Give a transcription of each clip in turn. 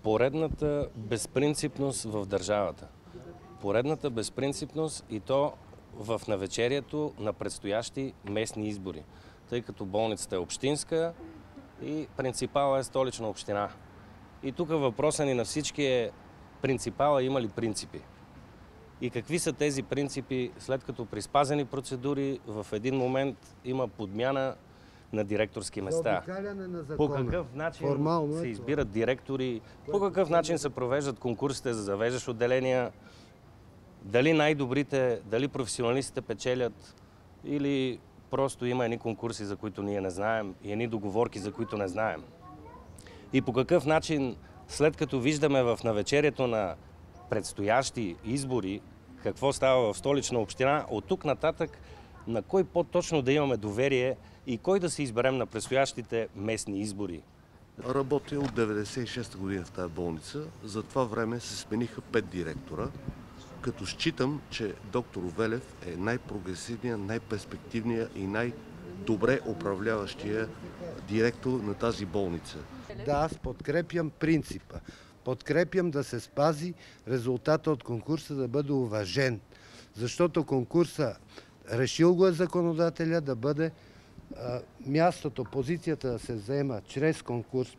Поредната безпринципност в държавата. Поредната безпринципност и то в навечерието на предстоящи местни избори, тъй като болницата е общинска и принципала е Столична община. И тук въпросът ни на всички е: принципала има ли принципи? И какви са тези принципи, след като при спазени процедури в един момент има подмяна на директорски места? По какъв начин се избират директори? По какъв начин се провеждат конкурсите за завеждащ отделения? Дали най-добрите, дали професионалистите печелят, или просто има едни конкурси, за които ние не знаем, и едни договорки, за които не знаем? И по какъв начин, след като виждаме в навечерието на предстоящи избори какво става в Столична община, от тук нататък на кой по-точно да имаме доверие и кой да се изберем на предстоящите местни избори? Работя от 1996 година в тази болница. За това време се смениха 5 директора, като считам, че доктор Велев е най-прогресивният, най-перспективният и най-добре управляващия директор на тази болница. Да, аз подкрепям принципа. Подкрепям да се спази резултата от конкурса, да бъде уважен. Защото конкурса решил го е законодателя да бъде мястото, позицията да се заема чрез конкурс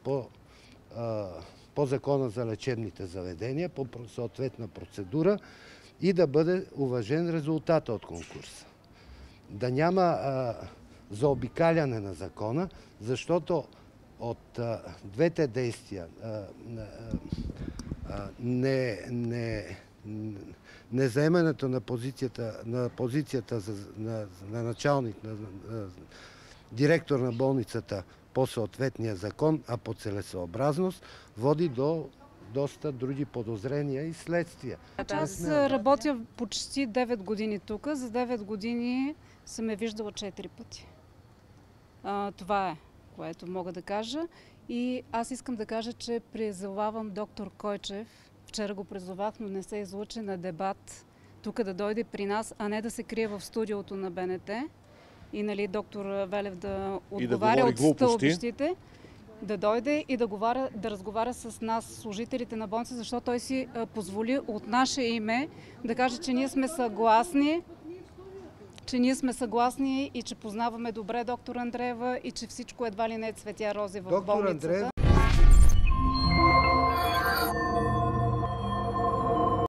по закона за лечебните заведения, по съответна процедура и да бъде уважен резултата от конкурса. Да няма заобикаляне на закона, защото от двете действия незаемането на позицията на началник, на директор на болницата по съответния закон, а по целесъобразност, води до доста други подозрения и следствия. Аз работя почти 9 години тук. За 9 години съм я виждала 4 пъти. Това е, което мога да кажа. И аз искам да кажа, че призовавам доктор Койчев, вчера го призовах, но не се излъчи на дебат, тук да дойде при нас, а не да се крие в студиото на БНТ. И доктор Велев да отговаря от стълбищите, да дойде и да разговаря с нас, служителите на болница, защото той си позволи от наше име да каже, че ние сме съгласни, и че познаваме добре доктор Андреева и че всичко едва ли не е цветя рози в болницата.